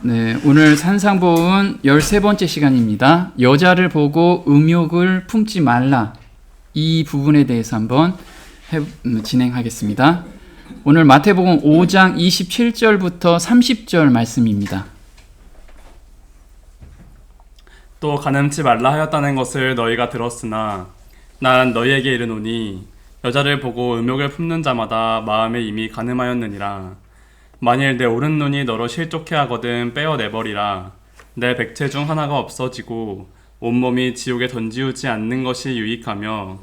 네, 오늘 산상보훈 13번째 시간입니다. 여자를 보고 음욕을 품지 말라. 이 부분에 대해서 한번 진행하겠습니다. 오늘 마태복음 5장 27절부터 30절 말씀입니다. 또 간음치 말라 하였다는 것을 너희가 들었으나 난 너희에게 이르노니 여자를 보고 음욕을 품는 자마다 마음에 이미 간음하였느니라. 만일 내 오른 눈이 너로 실족해 하거든 빼어내버리라. 내 백체 중 하나가 없어지고 온몸이 지옥에 던지우지 않는 것이 유익하며,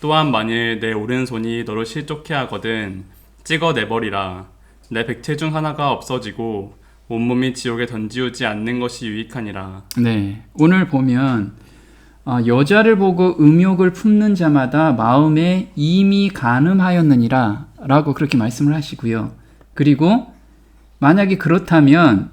또한 만일 내 오른손이 너로 실족해 하거든 찍어내버리라. 내 백체 중 하나가 없어지고 온몸이 지옥에 던지우지 않는 것이 유익하니라. 네, 오늘 보면 여자를 보고 음욕을 품는 자마다 마음에 이미 간음하였느니라 라고 그렇게 말씀을 하시고요. 그리고 만약에 그렇다면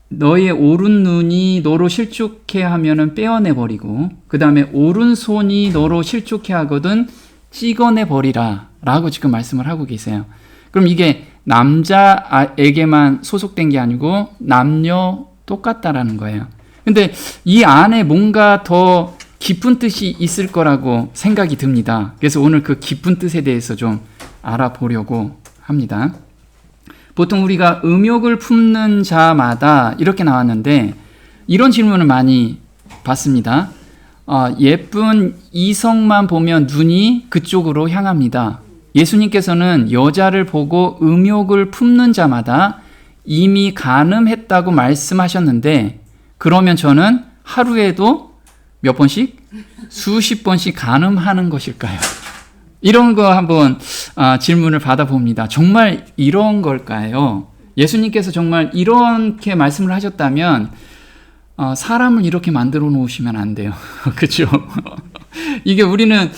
너의 오른 눈이 너로 실족해 하면은 빼어내버리고, 그 다음에 오른손이 너로 실족해 하거든 찍어내버리라 라고 지금 말씀을 하고 계세요. 그럼 이게 남자에게만 소속된 게 아니고 남녀 똑같다라는 거예요. 근데 이 안에 뭔가 더 깊은 뜻이 있을 거라고 생각이 듭니다. 그래서 오늘 그 깊은 뜻에 대해서 좀 알아보려고 합니다. 보통 우리가 음욕을 품는 자마다 이렇게 나왔는데, 이런 질문을 많이 받습니다. 예쁜 이성만 보면 눈이 그쪽으로 향합니다. 예수님께서는 여자를 보고 음욕을 품는 자마다 이미 간음했다고 말씀하셨는데, 그러면 저는 하루에도 몇 번씩? 수십 번씩 간음하는 것일까요? 이런 거 한번 질문을 받아봅니다. 정말 이런 걸까요? 예수님께서 정말 이렇게 말씀을 하셨다면 사람을 이렇게 만들어 놓으시면 안 돼요. 그렇죠? 이게 우리는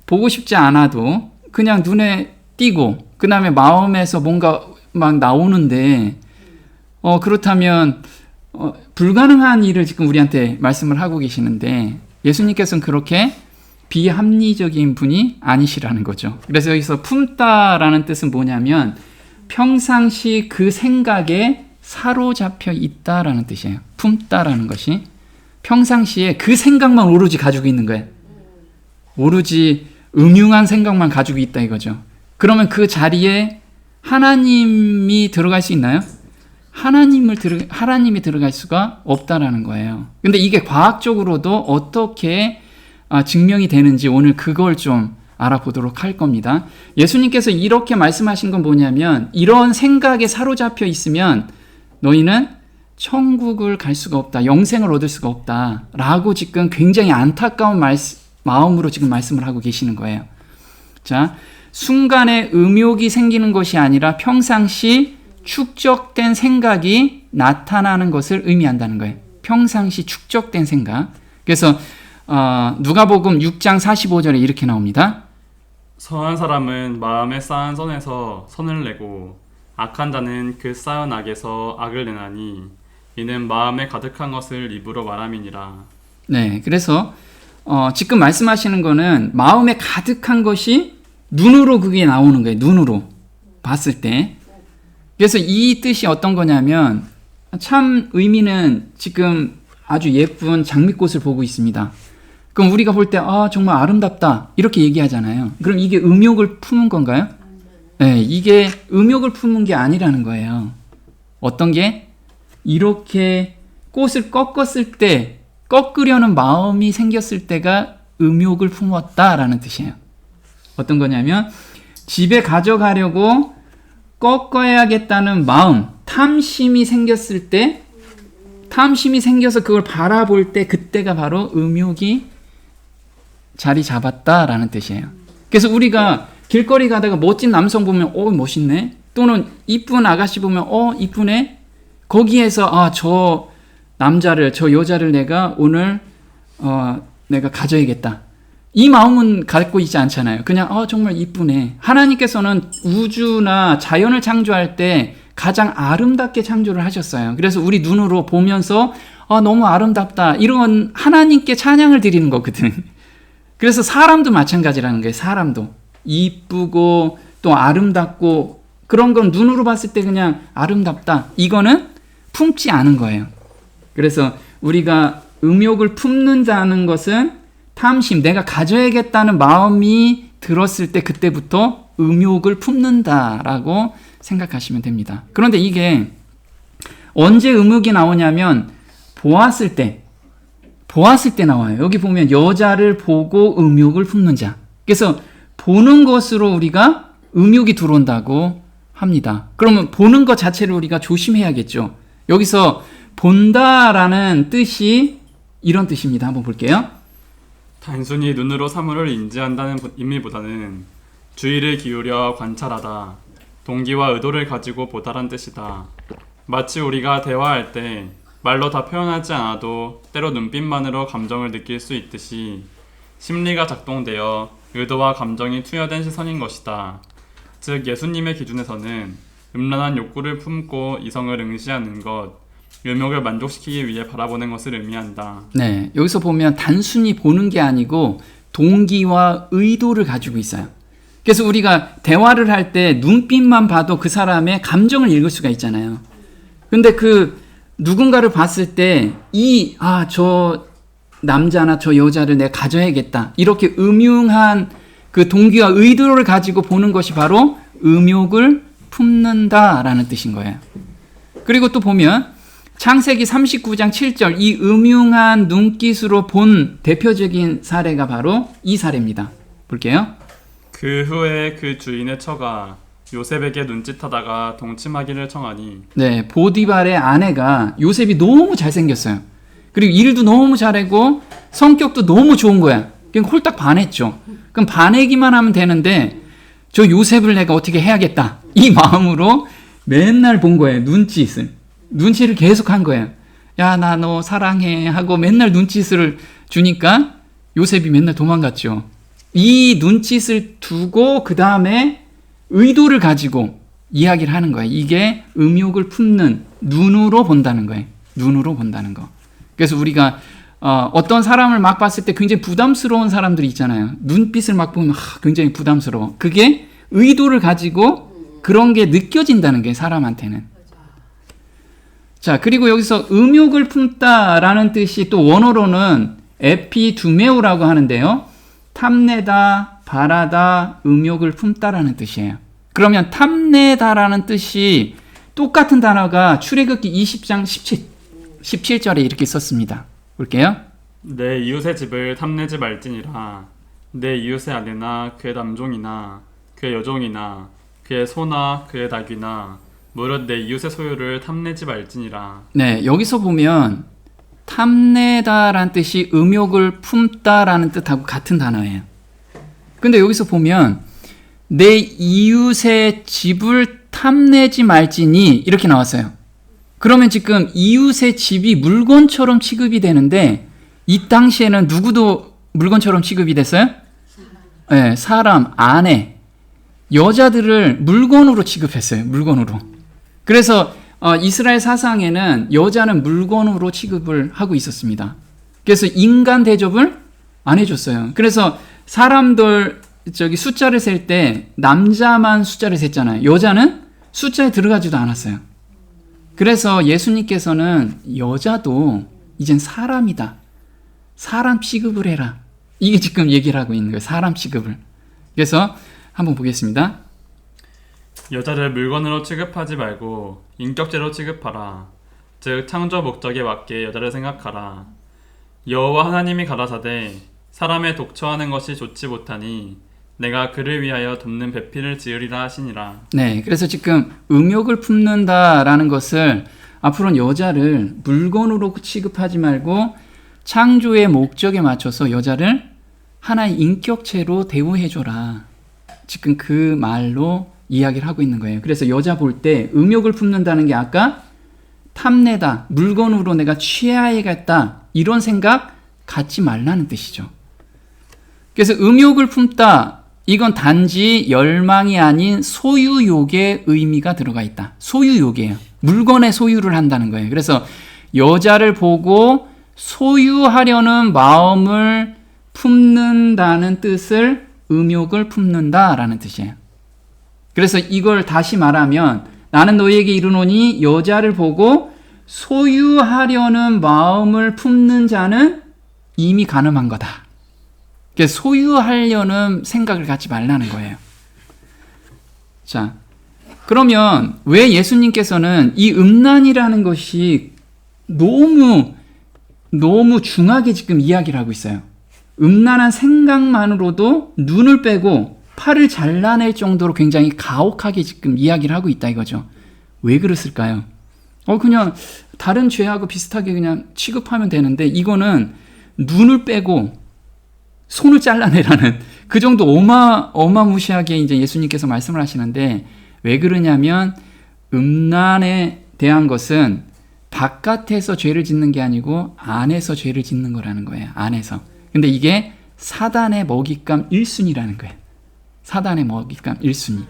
보고 싶지 않아도 그냥 눈에 띄고 그 다음에 마음에서 뭔가 막 나오는데, 그렇다면 불가능한 일을 지금 우리한테 말씀을 하고 계시는데, 예수님께서는 그렇게 비합리적인 분이 아니시라는 거죠. 그래서 여기서 품다라는 뜻은 뭐냐면 평상시 그 생각에 사로잡혀 있다라는 뜻이에요. 품다라는 것이 평상시에 그 생각만 오로지 가지고 있는 거예요. 오로지 음흉한 생각만 가지고 있다 이거죠. 그러면 그 자리에 하나님이 들어갈 수 있나요? 하나님이 들어갈 수가 없다라는 거예요. 근데 이게 과학적으로도 어떻게 증명이 되는지 오늘 그걸 좀 알아보도록 할 겁니다. 예수님께서 이렇게 말씀하신 건 뭐냐면, 이런 생각에 사로잡혀 있으면 너희는 천국을 갈 수가 없다, 영생을 얻을 수가 없다 라고 지금 굉장히 안타까운 마음으로 지금 말씀을 하고 계시는 거예요. 자, 순간에 음욕이 생기는 것이 아니라 평상시 축적된 생각이 나타나는 것을 의미한다는 거예요. 평상시 축적된 생각. 그래서 누가복음 6장 45절에 이렇게 나옵니다. 선한 사람은 마음에 쌓은 선에서 선을 내고 악한 자는 그 쌓은 악에서 악을 내나니 이는 마음에 가득한 것을 입으로 말함이니라. 네, 그래서 지금 말씀하시는 거는 마음에 가득한 것이 눈으로 그게 나오는 거예요. 눈으로 봤을 때. 그래서 이 뜻이 어떤 거냐면, 참 의미는 지금 아주 예쁜 장미꽃을 보고 있습니다. 그럼 우리가 볼 때 정말 아름답다 이렇게 얘기하잖아요. 그럼 이게 음욕을 품은 건가요? 네, 이게 음욕을 품은 게 아니라는 거예요. 어떤 게? 이렇게 꽃을 꺾었을 때, 꺾으려는 마음이 생겼을 때가 음욕을 품었다라는 뜻이에요. 어떤 거냐면, 집에 가져가려고 꺾어야겠다는 마음, 탐심이 생겼을 때, 탐심이 생겨서 그걸 바라볼 때, 그때가 바로 음욕이 자리 잡았다라는 뜻이에요. 그래서 우리가 길거리 가다가 멋진 남성 보면 멋있네, 또는 이쁜 아가씨 보면 이쁘네, 거기에서 저 남자를, 저 여자를 내가 오늘 내가 가져야겠다, 이 마음은 갖고 있지 않잖아요. 그냥 정말 이쁘네. 하나님께서는 우주나 자연을 창조할 때 가장 아름답게 창조를 하셨어요. 그래서 우리 눈으로 보면서 너무 아름답다, 이런 하나님께 찬양을 드리는 거거든. 그래서 사람도 마찬가지라는 거예요. 사람도 이쁘고 또 아름답고 그런 건 눈으로 봤을 때 그냥 아름답다, 이거는 품지 않은 거예요. 그래서 우리가 음욕을 품는다는 것은 탐심, 내가 가져야겠다는 마음이 들었을 때 그때부터 음욕을 품는다라고 생각하시면 됩니다. 그런데 이게 언제 음욕이 나오냐면 보았을 때 나와요. 여기 보면 여자를 보고 음욕을 품는 자. 그래서 보는 것으로 우리가 음욕이 들어온다고 합니다. 그러면 보는 것 자체를 우리가 조심해야겠죠. 여기서 본다라는 뜻이 이런 뜻입니다. 한번 볼게요. 단순히 눈으로 사물을 인지한다는 의미보다는 주의를 기울여 관찰하다, 동기와 의도를 가지고 보다란 뜻이다. 마치 우리가 대화할 때 말로 다 표현하지 않아도 때로 눈빛만으로 감정을 느낄 수 있듯이 심리가 작동되어 의도와 감정이 투여된 시선인 것이다. 즉 예수님의 기준에서는 음란한 욕구를 품고 이성을 응시하는 것, 음욕을 만족시키기 위해 바라보는 것을 의미한다. 네, 여기서 보면 단순히 보는 게 아니고 동기와 의도를 가지고 있어요. 그래서 우리가 대화를 할 때 눈빛만 봐도 그 사람의 감정을 읽을 수가 있잖아요. 근데 그 누군가를 봤을 때 저 남자나 저 여자를 내가 가져야겠다, 이렇게 음흉한 그 동기와 의도를 가지고 보는 것이 바로 음욕을 품는다라는 뜻인 거예요. 그리고 또 보면 창세기 39장 7절, 이 음흉한 눈깃으로 본 대표적인 사례가 바로 이 사례입니다. 볼게요. 그 후에 그 주인의 처가 요셉에게 눈짓하다가 동침하기를 청하니. 네, 보디발의 아내가 요셉이 너무 잘생겼어요. 그리고 일도 너무 잘하고 성격도 너무 좋은 거야. 그냥 홀딱 반했죠. 그럼 반하기만 하면 되는데 저 요셉을 내가 어떻게 해야겠다, 이 마음으로 맨날 본 거예요. 눈치를 계속 한 거예요. 야, 나 너 사랑해 하고 맨날 눈짓을 주니까 요셉이 맨날 도망갔죠. 이 눈짓을 두고 그 다음에 의도를 가지고 이야기를 하는 거예요. 이게 음욕을 품는, 눈으로 본다는 거예요. 눈으로 본다는 거. 그래서 우리가 어떤 사람을 막 봤을 때 굉장히 부담스러운 사람들이 있잖아요. 눈빛을 막 보면 굉장히 부담스러워. 그게 의도를 가지고 그런 게 느껴진다는 게 사람한테는. 자, 그리고 여기서 음욕을 품다라는 뜻이 또 원어로는 에피두메오라고 하는데요. 탐내다, 바라다, 음욕을 품다라는 뜻이에요. 그러면 탐내다라는 뜻이 똑같은 단어가 출애굽기 20장 17절에 이렇게 썼습니다. 볼게요. 내 이웃의 집을 탐내지 말지니라. 내 이웃의 아내나 그의 남종이나 그의 여종이나 그의 소나 그의 닭이나 무릇 내 이웃의 소유를 탐내지 말지니라. 네, 여기서 보면 탐내다라는 뜻이 음욕을 품다라는 뜻하고 같은 단어예요. 근데 여기서 보면 내 이웃의 집을 탐내지 말지니 이렇게 나왔어요. 그러면 지금 이웃의 집이 물건처럼 취급이 되는데 이 당시에는 누구도 물건처럼 취급이 됐어요? 네, 사람, 아내, 여자들을 물건으로 취급했어요. 물건으로. 그래서 이스라엘 사상에는 여자는 물건으로 취급을 하고 있었습니다. 그래서 인간 대접을 안 해줬어요. 그래서 사람들 숫자를 셀 때 남자만 숫자를 셌잖아요. 여자는 숫자에 들어가지도 않았어요. 그래서 예수님께서는 여자도 이젠 사람이다, 사람 취급을 해라, 이게 지금 얘기를 하고 있는 거예요. 사람 취급을. 그래서 한번 보겠습니다. 여자를 물건으로 취급하지 말고 인격체로 취급하라. 즉 창조 목적에 맞게 여자를 생각하라. 여호와 하나님이 가라사대 사람의 독처하는 것이 좋지 못하니 내가 그를 위하여 돕는 배필을 지으리라 하시니라. 네, 그래서 지금 음욕을 품는다라는 것을 앞으로는 여자를 물건으로 취급하지 말고 창조의 목적에 맞춰서 여자를 하나의 인격체로 대우해줘라, 지금 그 말로 이야기를 하고 있는 거예요. 그래서 여자 볼 때 음욕을 품는다는 게 아까 탐내다, 물건으로 내가 취해야겠다, 이런 생각 갖지 말라는 뜻이죠. 그래서 음욕을 품다, 이건 단지 열망이 아닌 소유욕의 의미가 들어가 있다. 소유욕이에요. 물건의 소유를 한다는 거예요. 그래서 여자를 보고 소유하려는 마음을 품는다는 뜻을 음욕을 품는다라는 뜻이에요. 그래서 이걸 다시 말하면 나는 너희에게 이르노니 여자를 보고 소유하려는 마음을 품는 자는 이미 간음한 거다. 그래서 소유하려는 생각을 갖지 말라는 거예요. 자, 그러면 왜 예수님께서는 이 음란이라는 것이 너무 중하게 지금 이야기를 하고 있어요. 음란한 생각만으로도 눈을 빼고 팔을 잘라낼 정도로 굉장히 가혹하게 지금 이야기를 하고 있다 이거죠. 왜 그랬을까요? 그냥 다른 죄하고 비슷하게 그냥 취급하면 되는데 이거는 눈을 빼고 손을 잘라내라는 그 정도 어마무시하게 이제 예수님께서 말씀을 하시는데 왜 그러냐면 음란에 대한 것은 바깥에서 죄를 짓는 게 아니고 안에서 죄를 짓는 거라는 거예요. 안에서. 근데 이게 사단의 먹잇감 1순위라는 거예요. 사단의 먹잇감 1순위.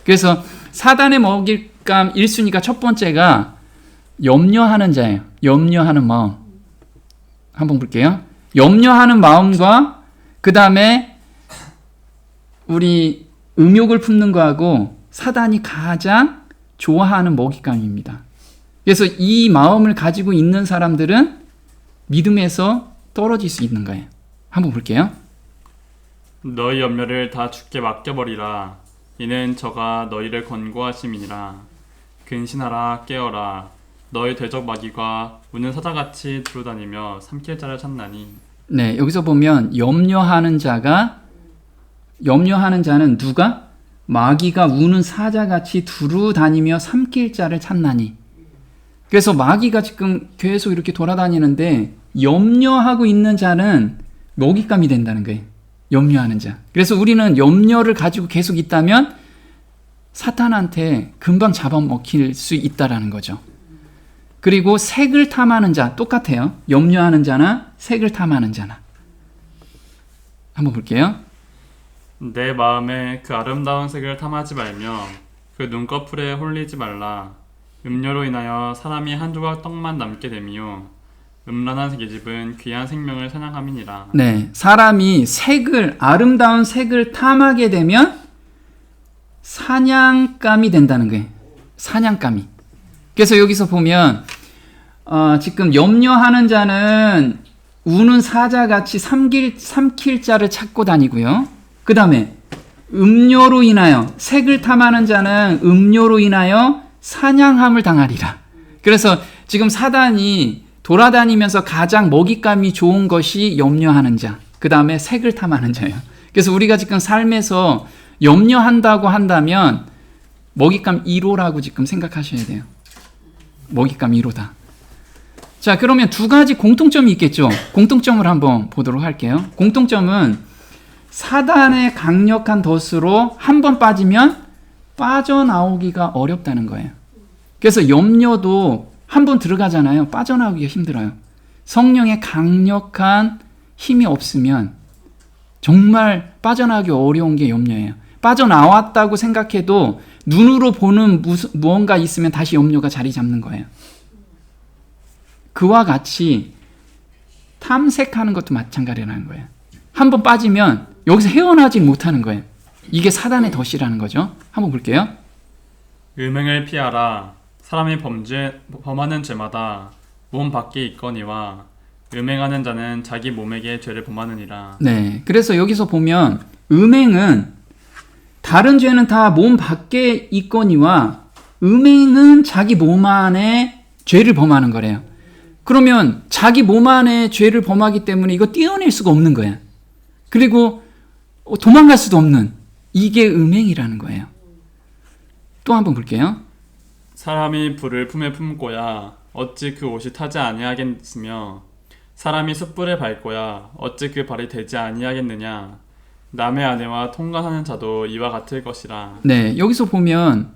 그래서 사단의 먹잇감 1순위가 첫 번째가 염려하는 자예요. 염려하는 마음. 한번 볼게요. 염려하는 마음과 그 다음에 우리 음욕을 품는 거하고 사단이 가장 좋아하는 먹잇감입니다. 그래서 이 마음을 가지고 있는 사람들은 믿음에서 떨어질 수 있는 거예요. 한번 볼게요. 너희 염려를 다 주께 맡겨버리라. 이는 저가 너희를 권고하심이니라. 근신하라 깨어라. 너희 대적 마귀가 우는 사자같이 두루다니며 삼킬 자를 찾나니. 네, 여기서 보면 염려하는 자는 누가? 마귀가 우는 사자같이 두루다니며 삼킬 자를 찾나니. 그래서 마귀가 지금 계속 이렇게 돌아다니는데 염려하고 있는 자는 먹잇감이 된다는 거예요. 염려하는 자. 그래서 우리는 염려를 가지고 계속 있다면 사탄한테 금방 잡아먹힐 수 있다라는 거죠. 그리고 색을 탐하는 자 똑같아요. 염려하는 자나 색을 탐하는 자나. 한번 볼게요. 내 마음에 그 아름다운 색을 탐하지 말며 그 눈꺼풀에 홀리지 말라. 음료로 인하여 사람이 한 조각 떡만 남게 되며 음란한 계집은 귀한 생명을 사냥함이니라. 네, 사람이 아름다운 색을 탐하게 되면 사냥감이 된다는 거예요. 사냥감이. 그래서 여기서 보면 지금 염려하는 자는 우는 사자같이 삼킬 자를 찾고 다니고요. 그 다음에 음료로 인하여 색을 탐하는 자는 음료로 인하여 사냥함을 당하리라. 그래서 지금 사단이 돌아다니면서 가장 먹잇감이 좋은 것이 염려하는 자, 그 다음에 색을 탐하는 자예요. 그래서 우리가 지금 삶에서 염려한다고 한다면 먹잇감 1호라고 지금 생각하셔야 돼요. 먹잇감 1호다. 자, 그러면 두 가지 공통점이 있겠죠. 공통점을 한번 보도록 할게요. 공통점은 사단의 강력한 덫으로 한번 빠지면 빠져나오기가 어렵다는 거예요. 그래서 염려도 한번 들어가잖아요. 빠져나오기가 힘들어요. 성령의 강력한 힘이 없으면 정말 빠져나오기 어려운 게 염려예요. 빠져나왔다고 생각해도 눈으로 보는 무언가 있으면 다시 염려가 자리 잡는 거예요. 그와 같이 탐색하는 것도 마찬가지라는 거예요. 한번 빠지면 여기서 헤어나지 못하는 거예요. 이게 사단의 덫이라는 거죠. 한번 볼게요. 음행을 피하라. 사람이 범하는 죄마다 몸 밖에 있거니와 음행하는 자는 자기 몸에게 죄를 범하느니라. 네, 그래서 여기서 보면 음행은 다른 죄는 다 몸 밖에 있거니와 음행은 자기 몸 안에 죄를 범하는 거래요. 그러면 자기 몸 안에 죄를 범하기 때문에 이거 떼어낼 수가 없는 거예요. 그리고 도망갈 수도 없는 이게 음행이라는 거예요. 또 한번 볼게요. 사람이 불을 품에 품고야 어찌 그 옷이 타지 아니하겠으며 사람이 숯불에 밟고야 어찌 그 발이 되지 아니하겠느냐. 남의 아내와 통관하는 자도 이와 같을 것이라. 네, 여기서 보면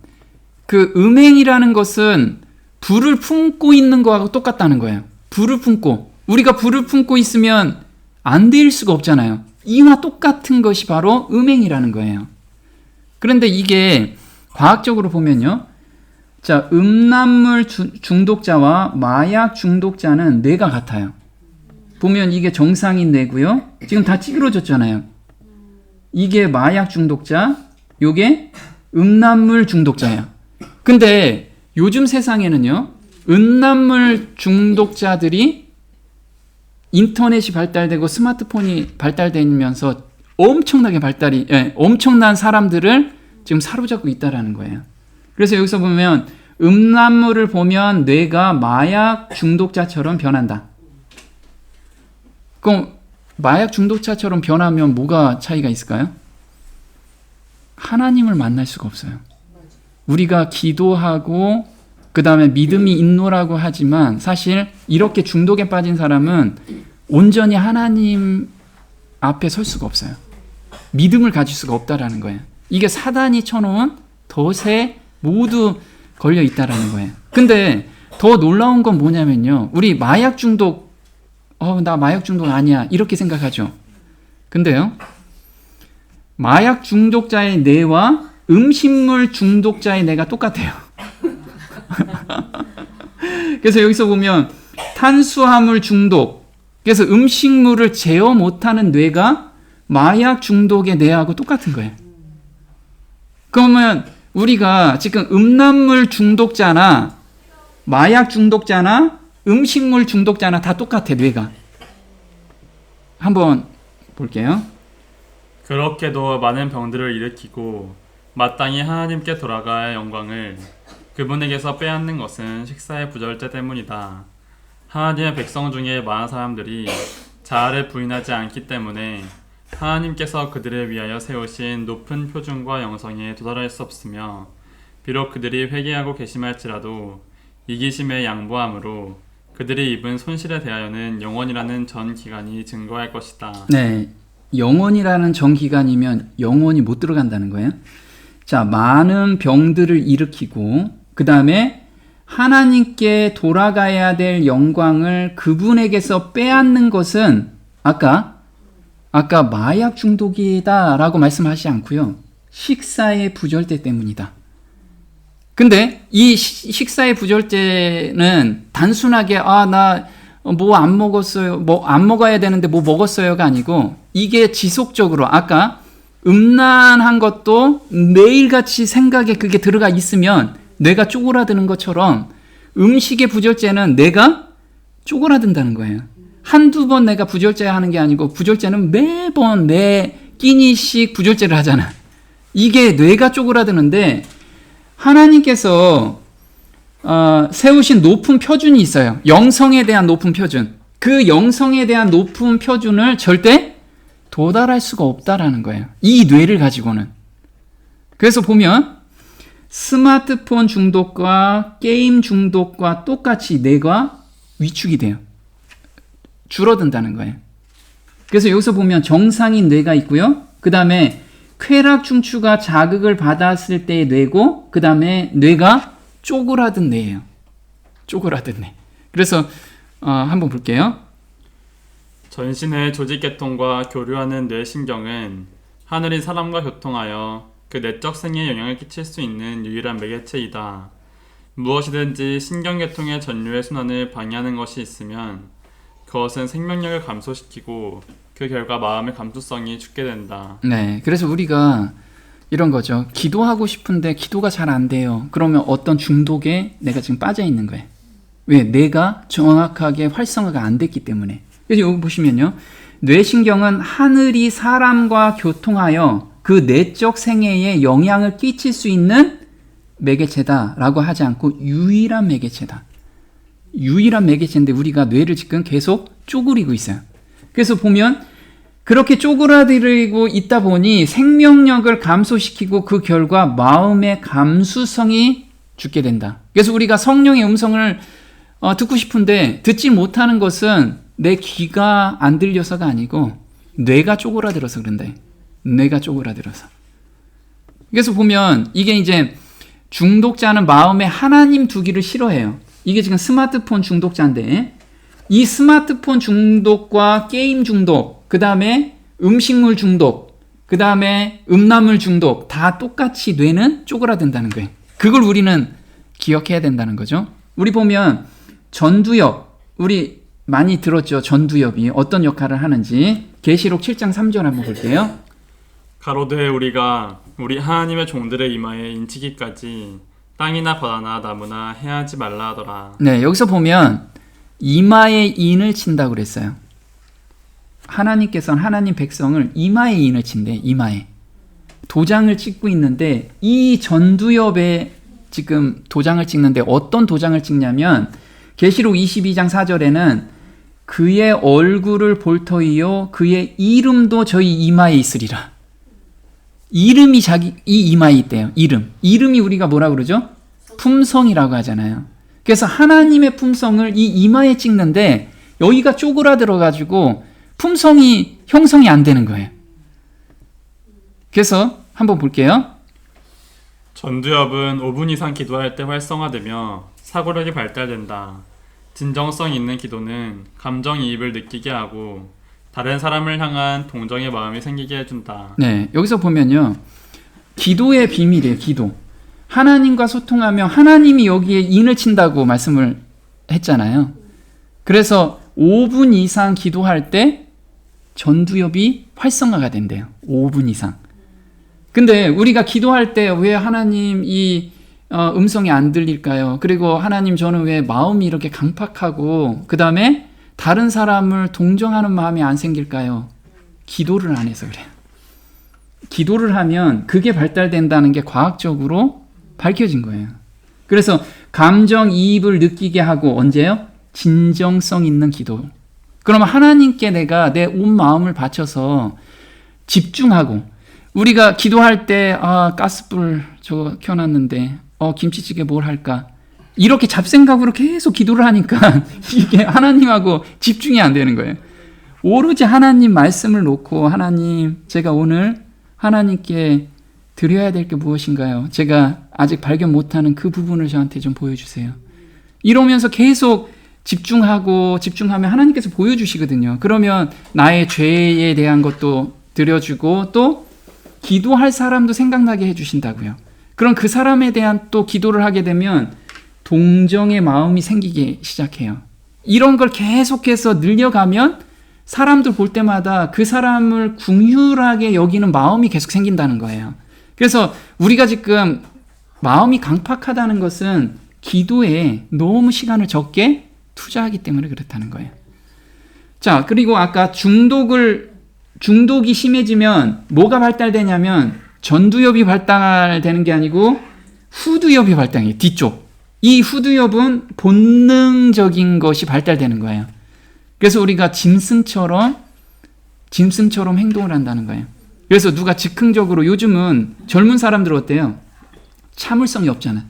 그 음행이라는 것은 불을 품고 있는 거하고 똑같다는 거예요. 불을 품고 우리가 불을 품고 있으면 안 될 수가 없잖아요. 이와 똑같은 것이 바로 음행이라는 거예요. 그런데 이게 과학적으로 보면요. 자, 음란물 중독자와 마약 중독자는 뇌가 같아요. 보면 이게 정상인 뇌고요. 지금 다 찌그러졌잖아요. 이게 마약 중독자, 요게 음란물 중독자예요. 근데 요즘 세상에는요. 음란물 중독자들이 인터넷이 발달되고 스마트폰이 발달되면서 엄청난 사람들을 지금 사로잡고 있다라는 거예요. 그래서 여기서 보면 음란물을 보면 뇌가 마약 중독자처럼 변한다. 그럼 마약 중독자처럼 변하면 뭐가 차이가 있을까요? 하나님을 만날 수가 없어요. 우리가 기도하고 그 다음에 믿음이 있노라고 하지만 사실 이렇게 중독에 빠진 사람은 온전히 하나님 앞에 설 수가 없어요. 믿음을 가질 수가 없다라는 거예요. 이게 사단이 쳐놓은 덫에 모두 걸려 있다라는 거예요. 근데 더 놀라운 건 뭐냐면요. 우리 마약 중독, 나 마약 중독 아니야. 이렇게 생각하죠. 근데요. 마약 중독자의 뇌와 음식물 중독자의 뇌가 똑같아요. 그래서 여기서 보면 탄수화물 중독, 그래서 음식물을 제어 못하는 뇌가 마약 중독의 뇌하고 똑같은 거예요. 그러면 우리가 지금 음란물 중독자나 마약 중독자나 음식물 중독자나 다 똑같아, 뇌가. 한번 볼게요. 그렇게도 많은 병들을 일으키고 마땅히 하나님께 돌아갈 영광을 그분에게서 빼앗는 것은 식사의 부절제 때문이다. 하나님의 백성 중에 많은 사람들이 자아를 부인하지 않기 때문에 하나님께서 그들을 위하여 세우신 높은 표준과 영성에 도달할 수 없으며 비록 그들이 회개하고 개심할지라도 이기심에 양보함으로 그들이 입은 손실에 대하여는 영원이라는 전 기간이 증거할 것이다. 네, 영원이라는 전 기간이면 영원히 못 들어간다는 거예요. 자, 많은 병들을 일으키고 그 다음에 하나님께 돌아가야 될 영광을 그분에게서 빼앗는 것은 아까 마약 중독이다라고 말씀하시지 않고요. 식사의 부절제 때문이다. 근데 이 식사의 부절제는 단순하게 나 뭐 안 먹었어요. 뭐 안 먹어야 되는데 뭐 먹었어요가 아니고 이게 지속적으로 아까 음란한 것도 매일같이 생각에 그게 들어가 있으면 뇌가 쪼그라드는 것처럼 음식의 부절제는 뇌가 쪼그라든다는 거예요. 한두 번 내가 부절제 하는 게 아니고 부절제는 매번 매 끼니씩 부절제를 하잖아. 이게 뇌가 쪼그라드는데 하나님께서 세우신 높은 표준이 있어요. 영성에 대한 높은 표준. 그 영성에 대한 높은 표준을 절대 도달할 수가 없다라는 거예요. 이 뇌를 가지고는. 그래서 보면 스마트폰 중독과 게임 중독과 똑같이 뇌가 위축이 돼요. 줄어든다는 거예요. 그래서 여기서 보면 정상인 뇌가 있고요. 그 다음에 쾌락 중추가 자극을 받았을 때의 뇌고 그 다음에 뇌가 쪼그라든 뇌예요. 쪼그라든 뇌. 그래서 한번 볼게요. 전신의 조직계통과 교류하는 뇌신경은 하늘이 사람과 교통하여 그 내적 생애에 영향을 끼칠 수 있는 유일한 매개체이다. 무엇이든지 신경계통의 전류의 순환을 방해하는 것이 있으면 그것은 생명력을 감소시키고 그 결과 마음의 감수성이 죽게 된다. 네, 그래서 우리가 이런 거죠. 기도하고 싶은데 기도가 잘 안 돼요. 그러면 어떤 중독에 내가 지금 빠져 있는 거예요. 왜? 뇌가 정확하게 활성화가 안 됐기 때문에. 그래서 여기 보시면요. 뇌신경은 하늘이 사람과 교통하여 그 내적 생애에 영향을 끼칠 수 있는 매개체다라고 하지 않고 유일한 매개체다. 유일한 매개체인데 우리가 뇌를 지금 계속 쪼그리고 있어요. 그래서 보면 그렇게 쪼그라들고 있다 보니 생명력을 감소시키고 그 결과 마음의 감수성이 죽게 된다. 그래서 우리가 성령의 음성을 듣고 싶은데 듣지 못하는 것은 내 귀가 안 들려서가 아니고 뇌가 쪼그라들어서 그런데 뇌가 쪼그라들어서. 그래서 보면 이게 이제 중독자는 마음에 하나님 두기를 싫어해요. 이게 지금 스마트폰 중독자인데 이 스마트폰 중독과 게임 중독, 그 다음에 음식물 중독, 그 다음에 음란물 중독 다 똑같이 뇌는 쪼그라든다는 거예요. 그걸 우리는 기억해야 된다는 거죠. 우리 보면 전두엽, 우리 많이 들었죠. 전두엽이 어떤 역할을 하는지. 계시록 7장 3절 한번 볼게요. 가로되 우리가 우리 하나님의 종들의 이마에 인치기까지 땅이나 바다나 나무나 해하지 말라 하더라. 네, 여기서 보면 이마에 인을 친다고 그랬어요. 하나님께서는 하나님 백성을 이마에 인을 친대. 이마에. 도장을 찍고 있는데 이 전두엽에 지금 도장을 찍는데 어떤 도장을 찍냐면 계시록 22장 4절에는 그의 얼굴을 볼 터이요 그의 이름도 저희 이마에 있으리라. 이름이 이 이마에 있대요. 이름이 우리가 뭐라 그러죠? 품성이라고 하잖아요. 그래서 하나님의 품성을 이 이마에 찍는데 여기가 쪼그라들어 가지고 품성이 형성이 안 되는 거예요. 그래서 한번 볼게요. 전두엽은 5분 이상 기도할 때 활성화되며 사고력이 발달된다. 진정성 있는 기도는 감정이입을 느끼게 하고 다른 사람을 향한 동정의 마음이 생기게 해준다. 네, 여기서 보면요. 기도의 비밀이에요. 기도. 하나님과 소통하며 하나님이 여기에 인을 친다고 말씀을 했잖아요. 그래서 5분 이상 기도할 때 전두엽이 활성화가 된대요. 5분 이상. 근데 우리가 기도할 때 왜 하나님 이 음성이 안 들릴까요? 그리고 하나님 저는 왜 마음이 이렇게 강팍하고 그 다음에 다른 사람을 동정하는 마음이 안 생길까요? 기도를 안 해서 그래요. 기도를 하면 그게 발달된다는 게 과학적으로 밝혀진 거예요. 그래서 감정이입을 느끼게 하고 언제요? 진정성 있는 기도. 그러면 하나님께 내가 내 온 마음을 바쳐서 집중하고 우리가 기도할 때 가스불 저거 켜놨는데 김치찌개 뭘 할까? 이렇게 잡생각으로 계속 기도를 하니까 이게 하나님하고 집중이 안 되는 거예요. 오로지 하나님 말씀을 놓고 하나님 제가 오늘 하나님께 드려야 될 게 무엇인가요? 제가 아직 발견 못하는 그 부분을 저한테 좀 보여주세요. 이러면서 계속 집중하면 하나님께서 보여주시거든요. 그러면 나의 죄에 대한 것도 드려주고 또 기도할 사람도 생각나게 해주신다고요. 그럼 그 사람에 대한 또 기도를 하게 되면 동정의 마음이 생기기 시작해요. 이런 걸 계속해서 늘려가면 사람들 볼 때마다 그 사람을 긍휼하게 여기는 마음이 계속 생긴다는 거예요. 그래서 우리가 지금 마음이 강팍하다는 것은 기도에 너무 시간을 적게 투자하기 때문에 그렇다는 거예요. 자, 그리고 아까 중독이 심해지면 뭐가 발달되냐면 전두엽이 발달되는 게 아니고 후두엽이 발달해요. 뒤쪽. 이 후두엽은 본능적인 것이 발달되는 거예요. 그래서 우리가 짐승처럼 행동을 한다는 거예요. 그래서 누가 즉흥적으로 요즘은 젊은 사람들 어때요? 참을성이 없잖아.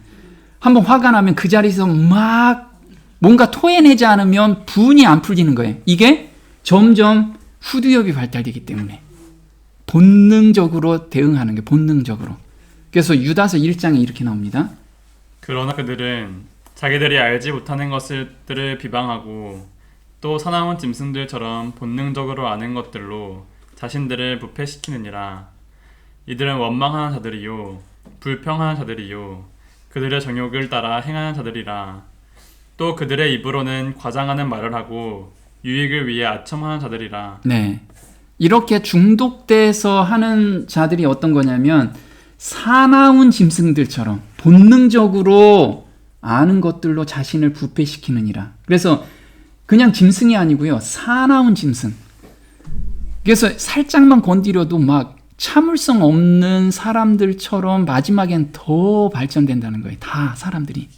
한번 화가 나면 그 자리에서 막 뭔가 토해내지 않으면 분이 안 풀리는 거예요. 이게 점점 후두엽이 발달되기 때문에 본능적으로 대응하는 게 본능적으로. 그래서 유다서 1장에 이렇게 나옵니다. 그러나 그들은 자기들이 알지 못하는 것들을 비방하고 또 사나운 짐승들처럼 본능적으로 아는 것들로 자신들을 부패시키느니라. 이들은 원망하는 자들이요 불평하는 자들이요 그들의 정욕을 따라 행하는 자들이라. 또 그들의 입으로는 과장하는 말을 하고 유익을 위해 아첨하는 자들이라. 네, 이렇게 중독돼서 하는 자들이 어떤 거냐면 사나운 짐승들처럼 본능적으로 아는 것들로 자신을 부패시키느니라. 그래서 그냥 짐승이 아니고요, 사나운 짐승. 그래서 살짝만 건드려도 막 참을성 없는 사람들처럼 마지막엔 더 발전된다는 거예요. 다 사람들이.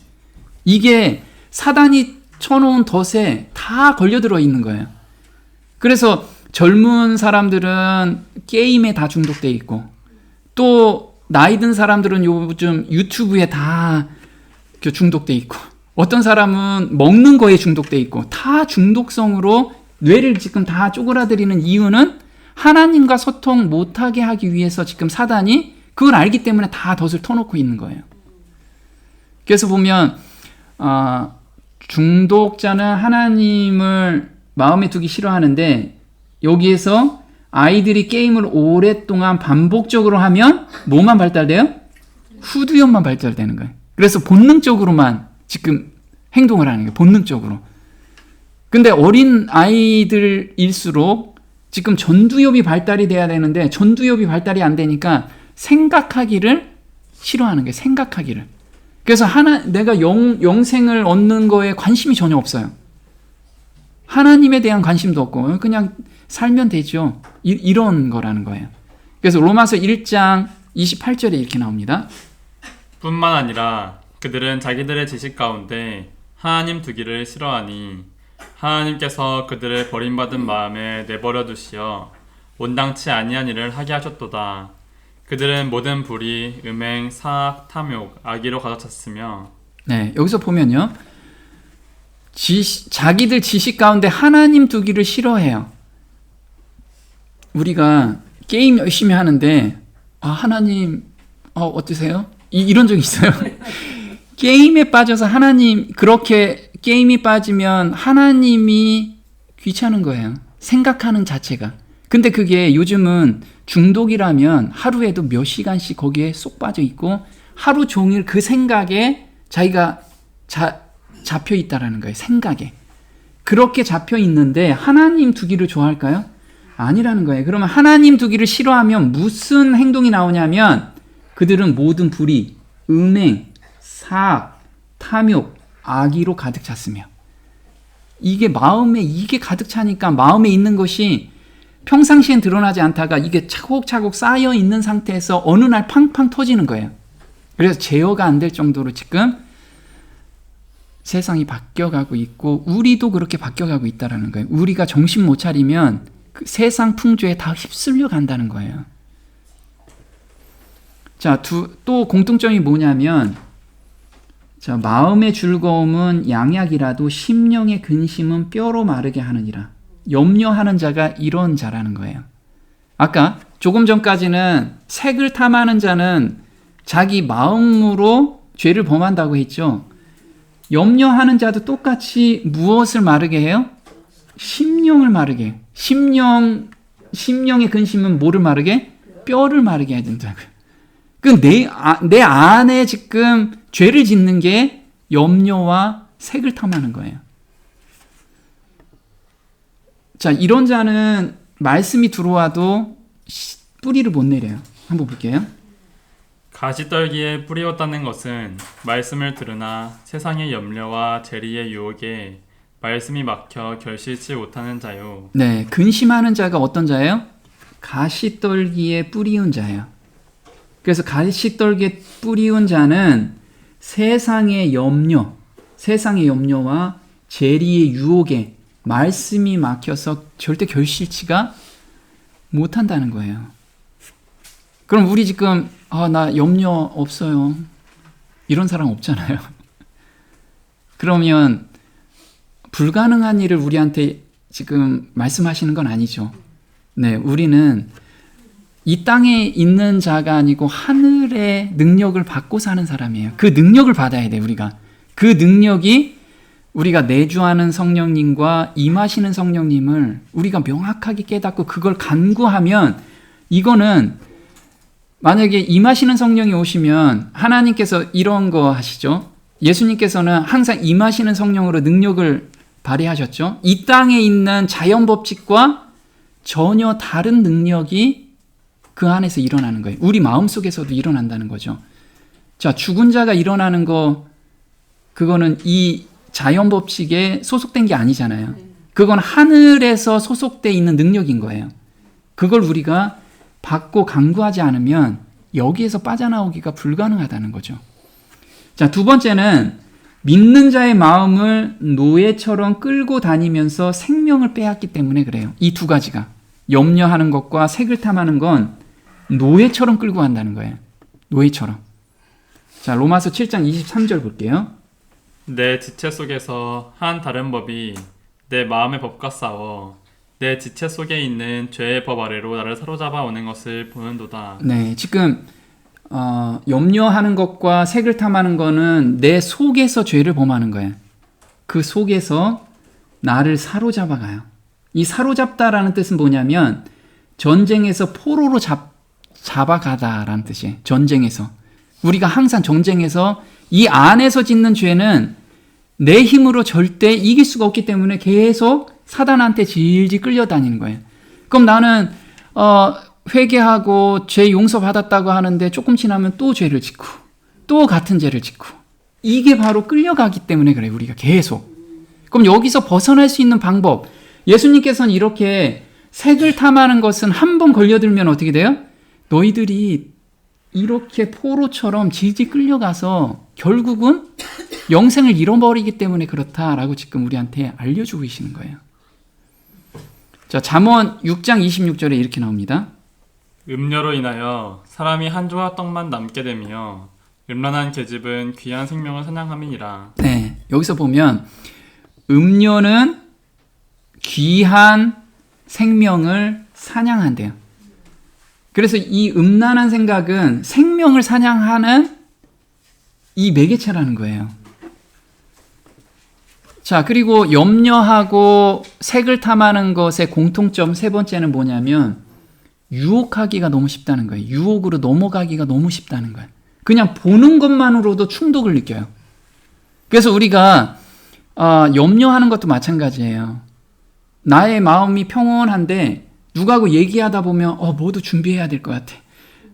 이게 사단이 쳐놓은 덫에 다 걸려들어 있는 거예요. 그래서 젊은 사람들은 게임에 다 중독돼 있고 또 나이 든 사람들은 요즘 유튜브에 다 중독돼 있고 어떤 사람은 먹는 거에 중독돼 있고 다 중독성으로 뇌를 지금 다 쪼그라들이는 이유는 하나님과 소통 못하게 하기 위해서 지금 사단이 그걸 알기 때문에 다 덫을 터놓고 있는 거예요. 그래서 보면 중독자는 하나님을 마음에 두기 싫어하는데 여기에서 아이들이 게임을 오랫동안 반복적으로 하면 뭐만 발달돼요? 후두엽만 발달되는 거예요. 그래서 본능적으로만 지금 행동을 하는 거예요. 본능적으로. 근데 어린 아이들일수록 지금 전두엽이 발달이 돼야 되는데 전두엽이 발달이 안 되니까 생각하기를 싫어하는 거예요. 생각하기를. 그래서 내가 영생을 얻는 거에 관심이 전혀 없어요. 하나님에 대한 관심도 없고 그냥 살면 되죠. 이런 거라는 거예요. 그래서 로마서 1장 28절에 이렇게 나옵니다. 뿐만 아니라 그들은 자기들의 지식 가운데 하나님 두기를 싫어하니 하나님께서 그들을 버림받은 마음에 내버려 두시어 온당치 아니한 일을 하게 하셨도다. 그들은 모든 불의, 음행, 사악, 탐욕, 악의로 가득 찼으며. 네, 여기서 보면요. 자기들 지식 가운데 하나님 두기를 싫어해요. 우리가 게임 열심히 하는데 하나님 어떠세요? 이런 적 있어요? 게임에 빠져서 하나님, 그렇게 게임이 빠지면 하나님이 귀찮은 거예요. 생각하는 자체가. 근데 그게 요즘은 중독이라면 하루에도 몇 시간씩 거기에 쏙 빠져 있고 하루 종일 그 생각에 자기가 잡혀 있다라는 거예요. 생각에. 그렇게 잡혀 있는데 하나님 두기를 좋아할까요? 아니라는 거예요. 그러면 하나님 두기를 싫어하면 무슨 행동이 나오냐면 그들은 모든 불의, 음행, 사악, 탐욕, 악의로 가득 찼으며. 이게 마음에 이게 가득 차니까 마음에 있는 것이 평상시엔 드러나지 않다가 이게 차곡차곡 쌓여 있는 상태에서 어느 날 팡팡 터지는 거예요. 그래서 제어가 안 될 정도로 지금 세상이 바뀌어가고 있고 우리도 그렇게 바뀌어가고 있다는 거예요. 우리가 정신 못 차리면 그 세상 풍조에 다 휩쓸려 간다는 거예요. 자, 또 공통점이 뭐냐면 자, 마음의 즐거움은 양약이라도 심령의 근심은 뼈로 마르게 하느니라. 염려하는 자가 이런 자라는 거예요. 아까 조금 전까지는 색을 탐하는 자는 자기 마음으로 죄를 범한다고 했죠. 염려하는 자도 똑같이 무엇을 마르게 해요? 심령을 마르게. 심령의 근심은 뭐를 마르게? 뼈를 마르게 해야 된다고요. 내 안에 지금 죄를 짓는 게 염려와 색을 탐하는 거예요. 자, 이런 자는 말씀이 들어와도 뿌리를 못 내려요. 한번 볼게요. 가시떨기에 뿌리었다는 것은 말씀을 들으나 세상의 염려와 재리의 유혹에 말씀이 막혀 결실치 못하는 자요. 네, 근심하는 자가 어떤 자예요? 가시떨기에 뿌리운 자예요. 그래서 가시떨기에 뿌리운 자는 세상의 염려와 재리의 유혹에 말씀이 막혀서 절대 결실치가 못한다는 거예요. 그럼 우리 지금 나 염려 없어요. 이런 사람 없잖아요. 그러면 불가능한 일을 우리한테 지금 말씀하시는 건 아니죠. 네, 우리는 이 땅에 있는 자가 아니고 하늘의 능력을 받고 사는 사람이에요. 그 능력을 받아야 돼, 우리가. 그 능력이 우리가 내주하는 성령님과 임하시는 성령님을 우리가 명확하게 깨닫고 그걸 간구하면 이거는 만약에 임하시는 성령이 오시면 하나님께서 이런 거 하시죠. 예수님께서는 항상 임하시는 성령으로 능력을 발휘하셨죠. 이 땅에 있는 자연 법칙과 전혀 다른 능력이 그 안에서 일어나는 거예요. 우리 마음속에서도 일어난다는 거죠. 자, 죽은 자가 일어나는 거 그거는 이 자연 법칙에 소속된 게 아니잖아요. 그건 하늘에서 소속돼 있는 능력인 거예요. 그걸 우리가 받고 간구하지 않으면 여기에서 빠져나오기가 불가능하다는 거죠. 자, 두 번째는 믿는 자의 마음을 노예처럼 끌고 다니면서 생명을 빼앗기 때문에 그래요. 이 두 가지가. 염려하는 것과 색을 탐하는 건 노예처럼 끌고 간다는 거예요. 노예처럼. 자, 로마서 7장 23절 볼게요. 내 지체 속에서 한 다른 법이 내 마음의 법과 싸워 내 지체 속에 있는 죄의 법 아래로 나를 사로잡아 오는 것을 보는도다. 네, 지금 염려하는 것과 색을 탐하는 거는 내 속에서 죄를 범하는 거예요. 그 속에서 나를 사로잡아 가요. 이 사로잡다라는 뜻은 뭐냐면 전쟁에서 포로로 잡아가다라는 뜻이에요. 전쟁에서. 우리가 항상 전쟁에서 이 안에서 짓는 죄는 내 힘으로 절대 이길 수가 없기 때문에 계속 사단한테 질질 끌려다니는 거예요. 그럼 나는 회개하고 죄 용서받았다고 하는데 조금 지나면 또 죄를 짓고 또 같은 죄를 짓고 이게 바로 끌려가기 때문에 그래요. 우리가 계속. 그럼 여기서 벗어날 수 있는 방법. 예수님께서는 이렇게 색을 탐하는 것은 한 번 걸려들면 어떻게 돼요? 너희들이 이렇게 포로처럼 질질 끌려가서 결국은 영생을 잃어버리기 때문에 그렇다라고 지금 우리한테 알려주고 계시는 거예요. 자, 잠언 6장 26절에 이렇게 나옵니다. 음료로 인하여 사람이 한 조각 떡만 남게 되며 음란한 계집은 귀한 생명을 사냥함이니라. 네, 여기서 보면 음료는 귀한 생명을 사냥한대요. 그래서 이 음란한 생각은 생명을 사냥하는 이 매개체라는 거예요. 자, 그리고 염려하고 색을 탐하는 것의 공통점 세 번째는 뭐냐면 유혹하기가 너무 쉽다는 거예요. 유혹으로 넘어가기가 너무 쉽다는 거예요. 그냥 보는 것만으로도 충독을 느껴요. 그래서 우리가 염려하는 것도 마찬가지예요. 나의 마음이 평온한데 누구하고 얘기하다 보면 뭐도 준비해야 될 것 같아.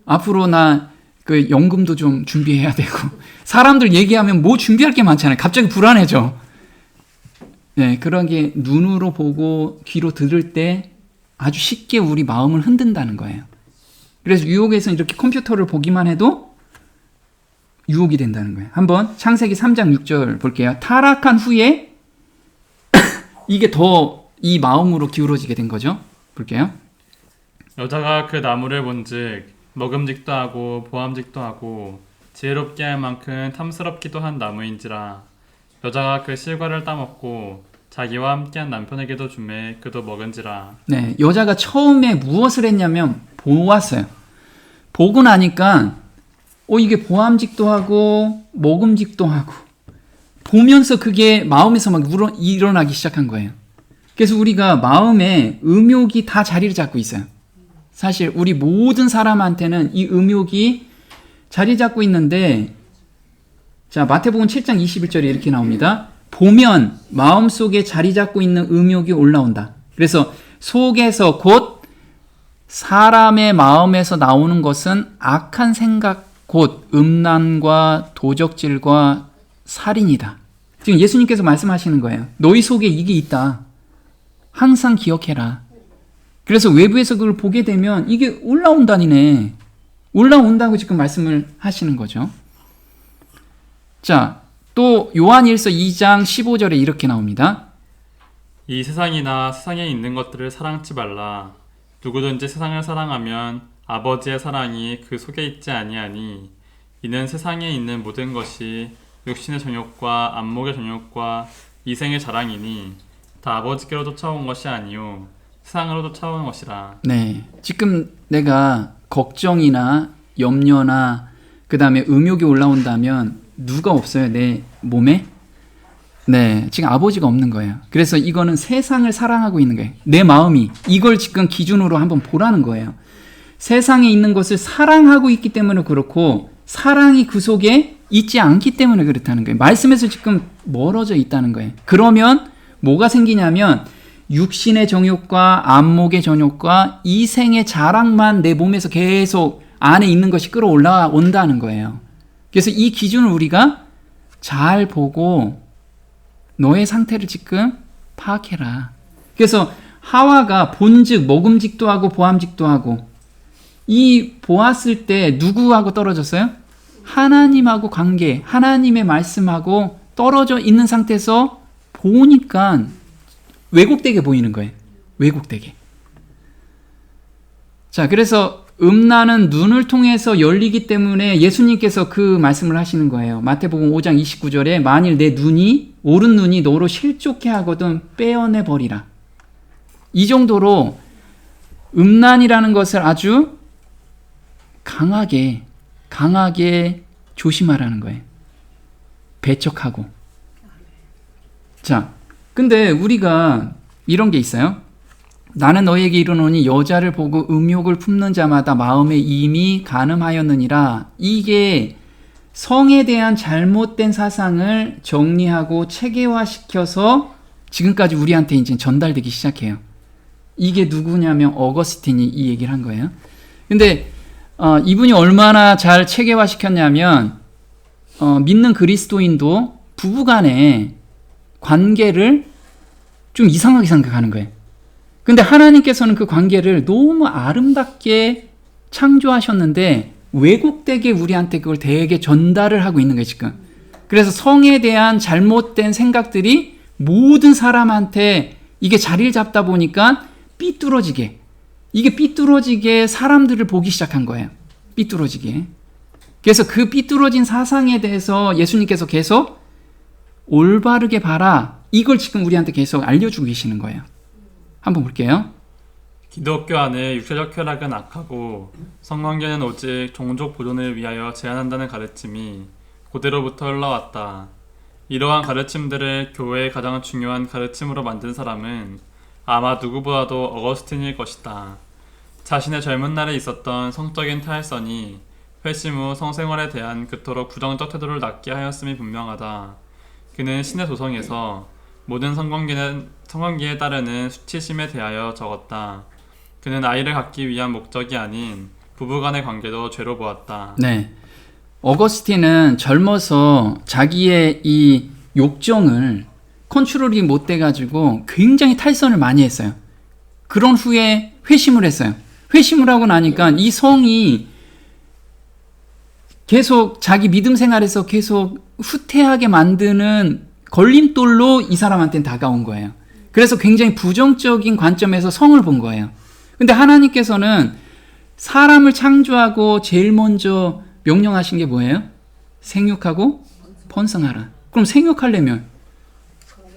앞으로 나 그 연금도 좀 준비해야 되고 사람들 얘기하면 뭐 준비할 게 많잖아요. 갑자기 불안해져. 네, 그런 게 눈으로 보고 귀로 들을 때 아주 쉽게 우리 마음을 흔든다는 거예요. 그래서 유혹에서 이렇게 컴퓨터를 보기만 해도 유혹이 된다는 거예요. 한번 창세기 3장 6절 볼게요. 타락한 후에 이게 더 이 마음으로 기울어지게 된 거죠. 볼게요. 여자가 그 나무를 본즉 먹음직도 하고 보암직도 하고 지혜롭게 할 만큼 탐스럽기도 한 나무인지라. 여자가 그 실과를 따먹고 자기와 함께한 남편에게도 주매 그도 먹은지라. 네, 여자가 처음에 무엇을 했냐면 보았어요. 보고 나니까 이게 보암직도 하고 먹음직도 하고 보면서 그게 마음에서 막 일어나기 시작한 거예요. 그래서 우리가 마음에 음욕이 다 자리를 잡고 있어요. 사실 우리 모든 사람한테는 이 음욕이 자리 잡고 있는데, 자, 마태복음 7장 21절에 이렇게 나옵니다. 보면 마음속에 자리 잡고 있는 음욕이 올라온다. 그래서 속에서 곧 사람의 마음에서 나오는 것은 악한 생각, 곧 음란과 도적질과 살인이다. 지금 예수님께서 말씀하시는 거예요. 너희 속에 이게 있다. 항상 기억해라. 그래서 외부에서 그걸 보게 되면 이게 올라온다니네. 올라온다고 지금 말씀을 하시는 거죠. 자, 또 요한일서 2장 15절에 이렇게 나옵니다. 이 세상이나 세상에 있는 것들을 사랑치 말라. 누구든지 세상을 사랑하면 아버지의 사랑이 그 속에 있지 아니하니 이는 세상에 있는 모든 것이 육신의 정욕과 안목의 정욕과 이생의 자랑이니 다 아버지께로 쫓아온 것이 아니요 세상으로 쫓아온 것이라. 네, 지금 내가 걱정이나 염려나 그 다음에 음욕이 올라온다면 누가 없어요? 내 몸에? 네, 지금 아버지가 없는 거예요. 그래서 이거는 세상을 사랑하고 있는 거예요. 내 마음이 이걸 지금 기준으로 한번 보라는 거예요. 세상에 있는 것을 사랑하고 있기 때문에 그렇고 사랑이 그 속에 있지 않기 때문에 그렇다는 거예요. 말씀에서 지금 멀어져 있다는 거예요. 그러면 뭐가 생기냐면 육신의 정욕과 안목의 정욕과 이생의 자랑만 내 몸에서 계속 안에 있는 것이 끌어올라온다는 거예요. 그래서 이 기준을 우리가 잘 보고 너의 상태를 지금 파악해라. 그래서 하와가 본즉 먹음직도 하고 보암직도 하고 이 보았을 때 누구하고 떨어졌어요? 하나님하고 관계, 하나님의 말씀하고 떨어져 있는 상태에서 보니까 왜곡되게 보이는 거예요. 왜곡되게. 자, 그래서 음란은 눈을 통해서 열리기 때문에 예수님께서 그 말씀을 하시는 거예요. 마태복음 5장 29절에 만일 내 눈이 오른 눈이 너로 실족해 하거든 빼어내 버리라. 이 정도로 음란이라는 것을 아주 강하게 조심하라는 거예요. 배척하고. 자, 근데 우리가 이런 게 있어요. 나는 너희에게 이르노니 여자를 보고 음욕을 품는 자마다 마음에 이미 간음하였느니라. 이게 성에 대한 잘못된 사상을 정리하고 체계화시켜서 지금까지 우리한테 이제 전달되기 시작해요. 이게 누구냐면 어거스틴이 이 얘기를 한 거예요. 근데 이분이 얼마나 잘 체계화시켰냐면 믿는 그리스도인도 부부간의 관계를 좀 이상하게 생각하는 거예요. 근데 하나님께서는 그 관계를 너무 아름답게 창조하셨는데 왜곡되게 우리한테 그걸 되게 전달을 하고 있는 거예요, 지금. 그래서 성에 대한 잘못된 생각들이 모든 사람한테 이게 자리를 잡다 보니까 삐뚤어지게 사람들을 보기 시작한 거예요. 삐뚤어지게. 그래서 그 삐뚤어진 사상에 대해서 예수님께서 계속 올바르게 봐라. 이걸 지금 우리한테 계속 알려주고 계시는 거예요. 한번 볼게요. 기독교 안에 육체적 쾌락은 악하고 성관계는 오직 종족 보존을 위하여 제한한다는 가르침이 고대로부터 흘러왔다. 이러한 가르침들을 교회의 가장 중요한 가르침으로 만든 사람은 아마 누구보다도 어거스틴일 것이다. 자신의 젊은 날에 있었던 성적인 타협선이 회심 후 성생활에 대한 그토록 부정적 태도를 낳게 하였음이 분명하다. 그는 신의 도성에서 모든 성관계에 따르는 수치심에 대하여 적었다. 그는 아이를 갖기 위한 목적이 아닌 부부간의 관계도 죄로 보았다. 네. 어거스틴은 젊어서 자기의 이 욕정을 컨트롤이 못 돼가지고 굉장히 탈선을 많이 했어요. 그런 후에 회심을 했어요. 회심을 하고 나니까 이 성이 계속 자기 믿음 생활에서 계속 후퇴하게 만드는 걸림돌로 이 사람한테는 다가온 거예요. 그래서 굉장히 부정적인 관점에서 성을 본 거예요. 근데 하나님께서는 사람을 창조하고 제일 먼저 명령하신 게 뭐예요? 생육하고 번성하라. 그럼 생육하려면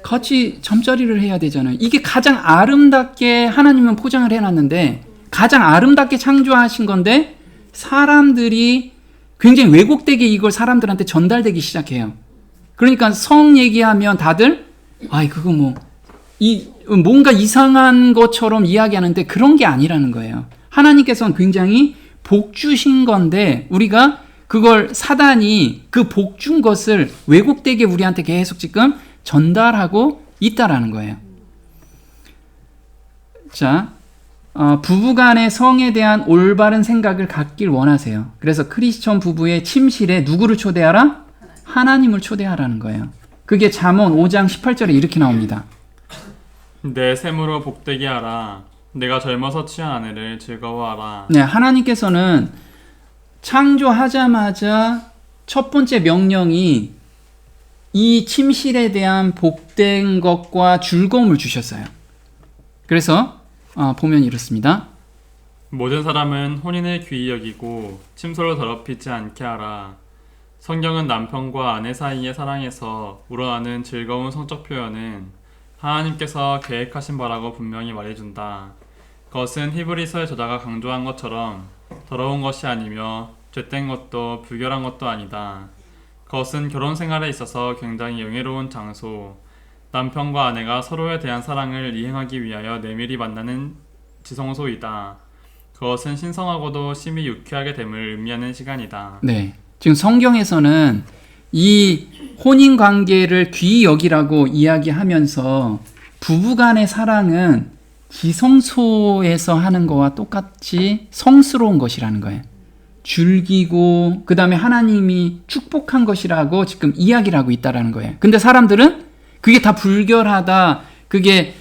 같이 잠자리를 해야 되잖아요. 이게 가장 아름답게 하나님은 포장을 해놨는데 가장 아름답게 창조하신 건데 사람들이 굉장히 왜곡되게 이걸 사람들한테 전달되기 시작해요. 그러니까 성 얘기하면 다들 그거 뭔가 이상한 것처럼 이야기하는데 그런 게 아니라는 거예요. 하나님께서는 굉장히 복 주신 건데 우리가 그걸 사단이 그 복 준 것을 왜곡되게 우리한테 계속 지금 전달하고 있다라는 거예요. 자, 부부간의 성에 대한 올바른 생각을 갖길 원하세요. 그래서 크리스천 부부의 침실에 누구를 초대하라? 하나님을 초대하라는 거예요. 그게 잠언 5장 18절에 이렇게 나옵니다. 내 샘으로 복되게 하라. 내가 젊어서 취한 아내를 즐거워하라. 네, 하나님께서는 창조하자마자 첫 번째 명령이 이 침실에 대한 복된 것과 즐거움을 주셨어요. 그래서 보면 이렇습니다. 모든 사람은 혼인을 귀히 여기고 침소를 더럽히지 않게 하라. 성경은 남편과 아내 사이의 사랑에서 우러나는 즐거운 성적 표현은 하나님께서 계획하신 바라고 분명히 말해준다. 그것은 히브리서의 저자가 강조한 것처럼 더러운 것이 아니며 죄된 것도 불결한 것도 아니다. 그것은 결혼 생활에 있어서 굉장히 영예로운 장소, 남편과 아내가 서로에 대한 사랑을 이행하기 위하여 내밀히 만나는 지성소이다. 그것은 신성하고도 심히 유쾌하게 됨을 의미하는 시간이다. 네, 지금 성경에서는 이 혼인 관계를 귀히 여기라고 이야기하면서 부부간의 사랑은 지성소에서 하는 거와 똑같이 성스러운 것이라는 거예요. 즐기고 그 다음에 하나님이 축복한 것이라고 지금 이야기를 하고 있다라는 거예요. 근데 사람들은 그게 다 불결하다, 그게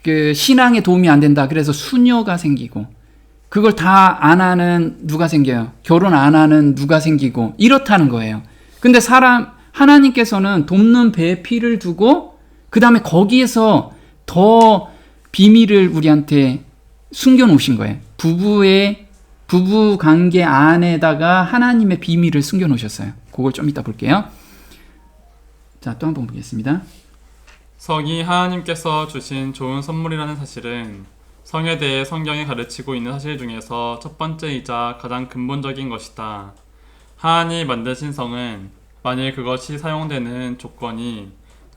그 신앙에 도움이 안 된다, 그래서 수녀가 생기고 그걸 다 안 하는 누가 생겨요? 결혼 안 하는 누가 생기고 이렇다는 거예요. 근데 하나님께서는 돕는 배에 피를 두고 그 다음에 거기에서 더 비밀을 우리한테 숨겨놓으신 거예요. 부부 관계 안에다가 하나님의 비밀을 숨겨놓으셨어요. 그걸 좀 이따 볼게요. 자, 또 한 번 보겠습니다. 성이 하나님께서 주신 좋은 선물이라는 사실은 성에 대해 성경이 가르치고 있는 사실 중에서 첫 번째이자 가장 근본적인 것이다. 하나님이 만드신 성은 만일 그것이 사용되는 조건이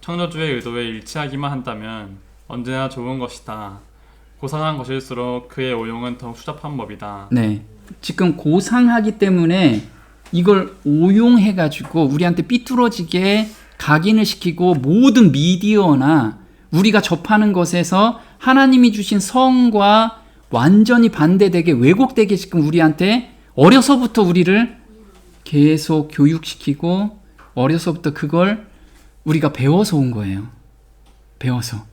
창조주의 의도에 일치하기만 한다면 언제나 좋은 것이다. 고상한 것일수록 그의 오용은 더욱 추잡한 법이다. 네, 지금 고상하기 때문에 이걸 오용해가지고 우리한테 삐뚤어지게 각인을 시키고 모든 미디어나 우리가 접하는 것에서 하나님이 주신 성과 완전히 반대되게 왜곡되게 지금 우리한테 어려서부터 우리를 계속 교육시키고 어려서부터 그걸 우리가 배워서 온 거예요. 배워서.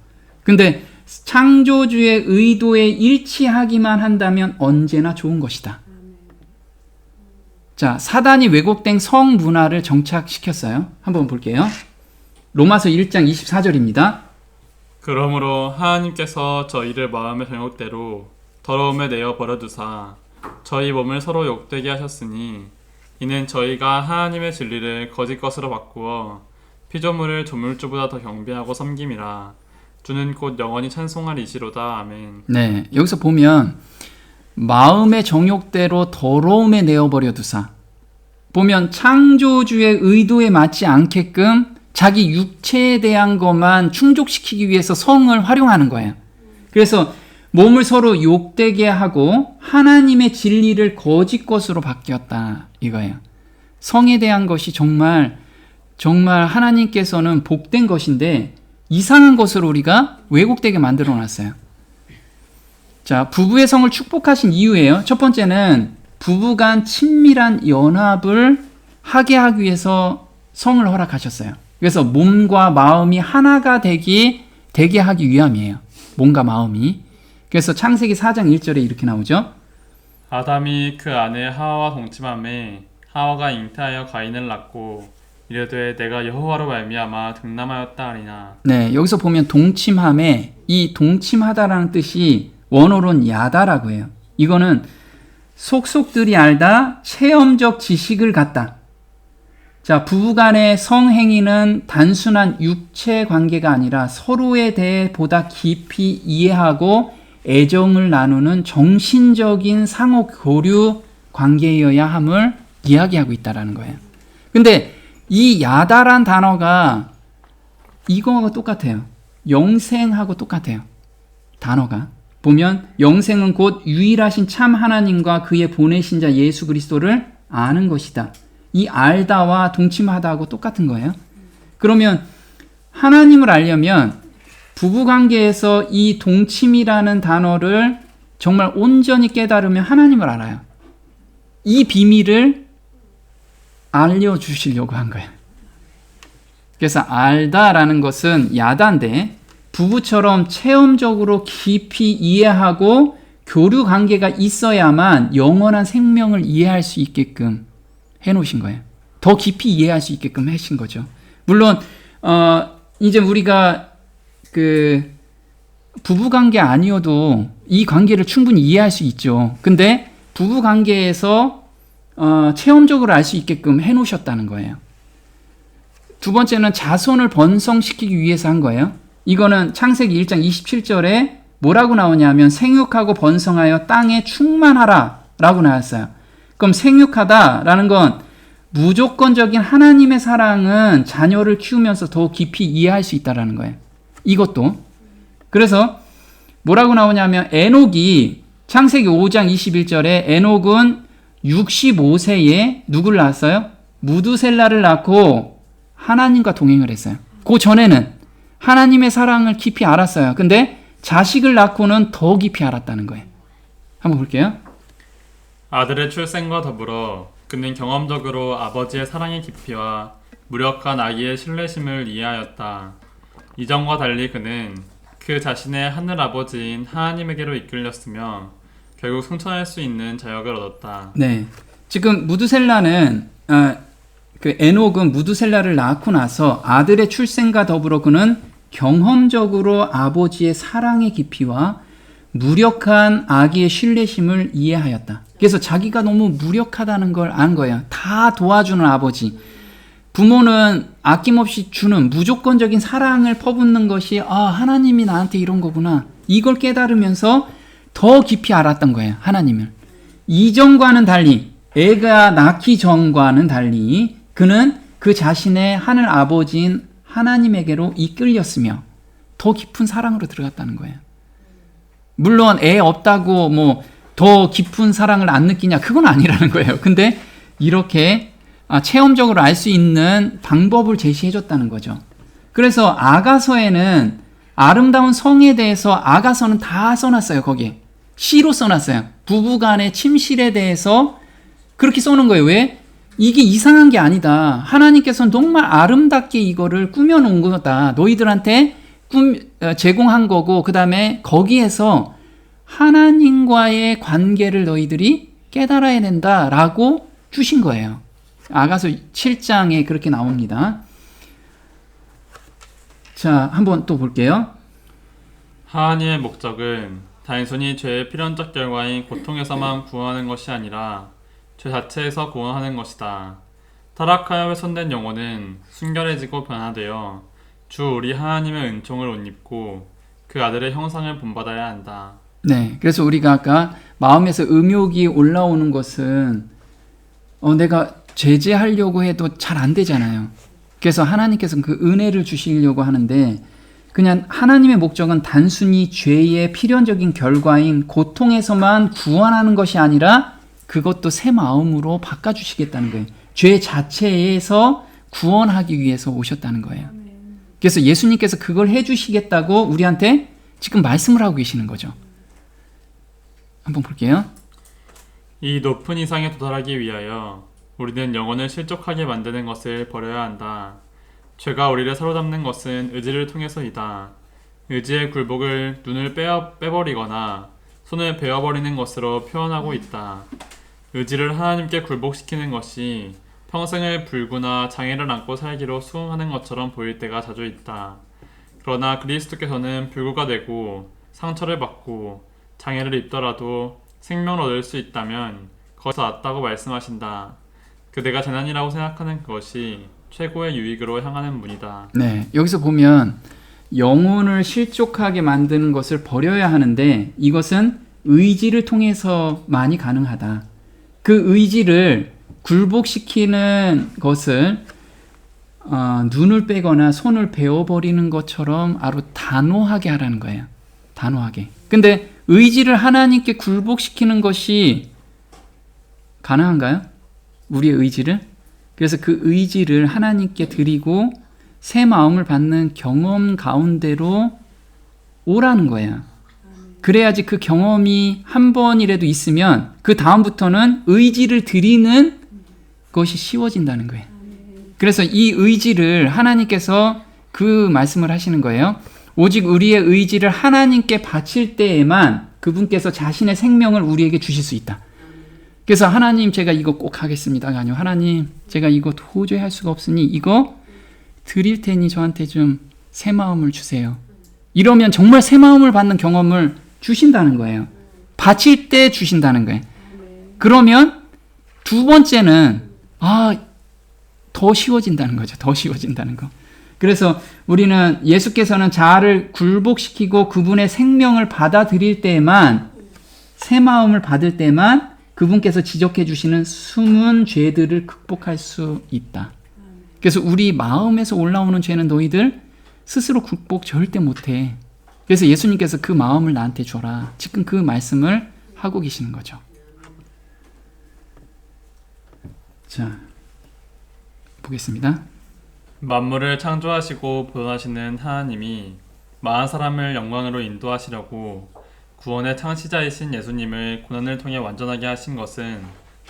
근데 창조주의 의도에 일치하기만 한다면 언제나 좋은 것이다. 자, 사단이 왜곡된 성 문화를 정착시켰어요. 한번 볼게요. 로마서 1장 24절입니다. 그러므로 하나님께서 저희를 마음의 정욕대로 더러움에 내어 버려두사 저희 몸을 서로 욕되게 하셨으니 이는 저희가 하나님의 진리를 거짓 것으로 바꾸어 피조물을 조물주보다 더 경배하고 섬김이라. 주는 곧 영원히 찬송하리시로다. 아멘. 네, 여기서 보면 마음의 정욕대로 더러움에 내어버려 두사. 보면 창조주의 의도에 맞지 않게끔 자기 육체에 대한 것만 충족시키기 위해서 성을 활용하는 거예요. 그래서 몸을 서로 욕되게 하고 하나님의 진리를 거짓 것으로 바뀌었다 이거예요. 성에 대한 것이 정말 하나님께서는 복된 것인데 이상한 것으로 우리가 왜곡되게 만들어 놨어요. 자, 부부의 성을 축복하신 이유예요. 첫 번째는 부부간 친밀한 연합을 하게 하기 위해서 성을 허락하셨어요. 그래서 몸과 마음이 하나가 되게 하기 위함이에요. 몸과 마음이. 그래서 창세기 4장 1절에 이렇게 나오죠. 아담이 그 아내 하와와 동침함에 하와가 잉태하여 가인을 낳고 이르되 내가 여호와로 말미암아 등남하였다 하리나. 네, 여기서 보면 동침함에 이 동침하다라는 뜻이 원어로는 야다라고 해요. 이거는 속속들이 알다 체험적 지식을 갖다. 자, 부부간의 성행위는 단순한 육체 관계가 아니라 서로에 대해 보다 깊이 이해하고 애정을 나누는 정신적인 상호 교류 관계여야 함을 이야기하고 있다라는 거예요. 근데 이 야다란 단어가 이거하고 똑같아요. 영생하고 똑같아요. 단어가. 보면 영생은 곧 유일하신 참 하나님과 그의 보내신 자 예수 그리스도를 아는 것이다. 이 알다와 동침하다하고 똑같은 거예요. 그러면 하나님을 알려면 부부관계에서 이 동침이라는 단어를 정말 온전히 깨달으면 하나님을 알아요. 이 비밀을 알려주시려고 한 거예요. 그래서 알다라는 것은 야다인데 부부처럼 체험적으로 깊이 이해하고 교류 관계가 있어야만 영원한 생명을 이해할 수 있게끔 해놓으신 거예요. 더 깊이 이해할 수 있게끔 하신 거죠. 물론 이제 우리가 그 부부관계 아니어도 이 관계를 충분히 이해할 수 있죠. 근데 부부관계에서 체험적으로 알 수 있게끔 해놓으셨다는 거예요. 두 번째는 자손을 번성시키기 위해서 한 거예요. 이거는 창세기 1장 27절에 뭐라고 나오냐면 생육하고 번성하여 땅에 충만하라 라고 나왔어요. 그럼 생육하다라는 건 무조건적인 하나님의 사랑은 자녀를 키우면서 더 깊이 이해할 수 있다라는 거예요. 이것도. 그래서 뭐라고 나오냐면 에녹이 창세기 5장 21절에 에녹은 65세에 누구를 낳았어요? 무두셀라를 낳고 하나님과 동행을 했어요. 그 전에는 하나님의 사랑을 깊이 알았어요. 근데 자식을 낳고는 더 깊이 알았다는 거예요. 한번 볼게요. 아들의 출생과 더불어 그는 경험적으로 아버지의 사랑의 깊이와 무력한 아기의 신뢰심을 이해하였다. 이전과 달리 그는 그 자신의 하늘아버지인 하나님에게로 이끌렸으며 결국 성천할 수 있는 자격을 얻었다. 네, 지금 무두셀라는 그 에녹은 무두셀라를 낳고 나서 아들의 출생과 더불어 그는 경험적으로 아버지의 사랑의 깊이와 무력한 아기의 신뢰심을 이해하였다. 그래서 자기가 너무 무력하다는 걸 안 거예요. 다 도와주는 아버지. 부모는 아낌없이 주는 무조건적인 사랑을 퍼붓는 것이 하나님이 나한테 이런 거구나. 이걸 깨달으면서 더 깊이 알았던 거예요. 하나님을. 이전과는 달리, 애가 낳기 전과는 달리 그는 그 자신의 하늘 아버지인 하나님에게로 이끌렸으며 더 깊은 사랑으로 들어갔다는 거예요. 물론 애 없다고 뭐 더 깊은 사랑을 안 느끼냐, 그건 아니라는 거예요. 근데 이렇게 체험적으로 알 수 있는 방법을 제시해줬다는 거죠. 그래서 아가서에는 아름다운 성에 대해서 아가서는 다 써놨어요. 거기에 시로 써놨어요. 부부간의 침실에 대해서 그렇게 써놓은 거예요. 왜? 이게 이상한 게 아니다. 하나님께서는 정말 아름답게 이거를 꾸며놓은 거다. 너희들한테 제공한 거고, 그 다음에 거기에서 하나님과의 관계를 너희들이 깨달아야 된다라고 주신 거예요. 아가서 7장에 그렇게 나옵니다. 자, 한번 또 볼게요. 하나님의 목적은 단순히 죄의 필연적 결과인 고통에서만 구원하는 것이 아니라 죄 자체에서 구원하는 것이다. 타락하여 훼손된 영혼은 순결해지고 변화되어 주 우리 하나님의 은총을 옷 입고 그 아들의 형상을 본받아야 한다. 네, 그래서 우리가 아까 마음에서 음욕이 올라오는 것은 내가 제재하려고 해도 잘 안 되잖아요. 그래서 하나님께서는 그 은혜를 주시려고 하는데, 그냥 하나님의 목적은 단순히 죄의 필연적인 결과인 고통에서만 구원하는 것이 아니라 그것도 새 마음으로 바꿔주시겠다는 거예요. 죄 자체에서 구원하기 위해서 오셨다는 거예요. 그래서 예수님께서 그걸 해주시겠다고 우리한테 지금 말씀을 하고 계시는 거죠. 한번 볼게요. 이 높은 이상에 도달하기 위하여 우리는 영혼을 실족하게 만드는 것을 버려야 한다. 죄가 우리를 사로잡는 것은 의지를 통해서이다. 의지의 굴복을 눈을 빼버리거나 손을 베어버리는 것으로 표현하고 있다. 의지를 하나님께 굴복시키는 것이 평생을 불구나 장애를 안고 살기로 수긍하는 것처럼 보일 때가 자주 있다. 그러나 그리스도께서는 불구가 되고 상처를 받고 장애를 입더라도 생명을 얻을 수 있다면 거기서 낫다고 말씀하신다. 그대가 재난이라고 생각하는 그것이 최고의 유익으로 향하는 문이다. 네, 여기서 보면 영혼을 실족하게 만드는 것을 버려야 하는데 이것은 의지를 통해서만이 가능하다. 그 의지를 굴복시키는 것을 눈을 빼거나 손을 베어버리는 것처럼 아주 단호하게 하라는 거예요. 단호하게. 근데 의지를 하나님께 굴복시키는 것이 가능한가요? 우리의 의지를? 그래서 그 의지를 하나님께 드리고 새 마음을 받는 경험 가운데로 오라는 거예요. 그래야지 그 경험이 한 번이라도 있으면 그 다음부터는 의지를 드리는 것이 쉬워진다는 거예요. 그래서 이 의지를 하나님께서 그 말씀을 하시는 거예요. 오직 우리의 의지를 하나님께 바칠 때에만 그분께서 자신의 생명을 우리에게 주실 수 있다. 그래서 하나님 제가 이거 꼭 하겠습니다가 아니고 하나님 제가 이거 도저히 할 수가 없으니 이거 드릴 테니 저한테 좀 새 마음을 주세요. 이러면 정말 새 마음을 받는 경험을 주신다는 거예요. 바칠 때 주신다는 거예요. 그러면 두 번째는 더 쉬워진다는 거죠. 더 쉬워진다는 거. 그래서 우리는 예수께서는 자아를 굴복시키고 그분의 생명을 받아들일 때만 새 마음을 받을 때만 그분께서 지적해 주시는 숨은 죄들을 극복할 수 있다. 그래서 우리 마음에서 올라오는 죄는 너희들 스스로 극복 절대 못해. 그래서 예수님께서 그 마음을 나한테 줘라. 지금 그 말씀을 하고 계시는 거죠. 자, 보겠습니다. 만물을 창조하시고 보존하시는 하나님이 많은 사람을 영광으로 인도하시려고 구원의 창시자이신 예수님을 고난을 통해 완전하게 하신 것은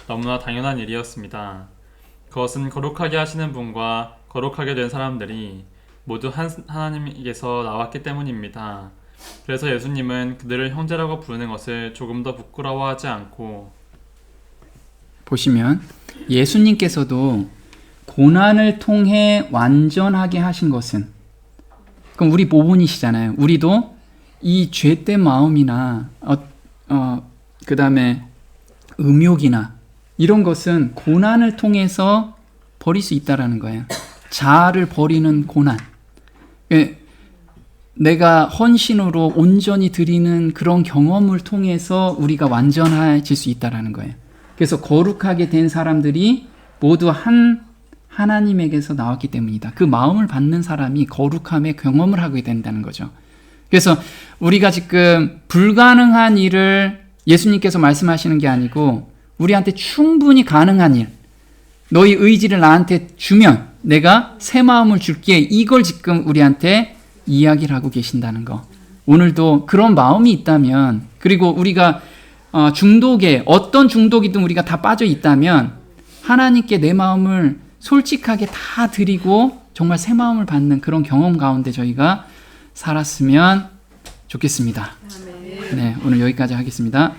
너무나 당연한 일이었습니다. 그것은 거룩하게 하시는 분과 거룩하게 된 사람들이 모두 하나님께서 나왔기 때문입니다. 그래서 예수님은 그들을 형제라고 부르는 것을 조금 더 부끄러워하지 않고, 보시면 예수님께서도 고난을 통해 완전하게 하신 것은, 그럼 우리 모본이시잖아요. 우리도 이 죄된 마음이나 그 다음에 음욕이나 이런 것은 고난을 통해서 버릴 수 있다라는 거예요. 자아를 버리는 고난. 내가 헌신으로 온전히 드리는 그런 경험을 통해서 우리가 완전해질 수 있다라는 거예요. 그래서 거룩하게 된 사람들이 모두 하나님에게서 나왔기 때문이다. 그 마음을 받는 사람이 거룩함의 경험을 하게 된다는 거죠. 그래서 우리가 지금 불가능한 일을 예수님께서 말씀하시는 게 아니고 우리한테 충분히 가능한 일, 너희 의지를 나한테 주면 내가 새 마음을 줄게, 이걸 지금 우리한테 이야기를 하고 계신다는 거. 오늘도 그런 마음이 있다면, 그리고 우리가 중독에 어떤 중독이든 우리가 다 빠져 있다면 하나님께 내 마음을 솔직하게 다 드리고 정말 새 마음을 받는 그런 경험 가운데 저희가 살았으면 좋겠습니다. 네, 오늘 여기까지 하겠습니다.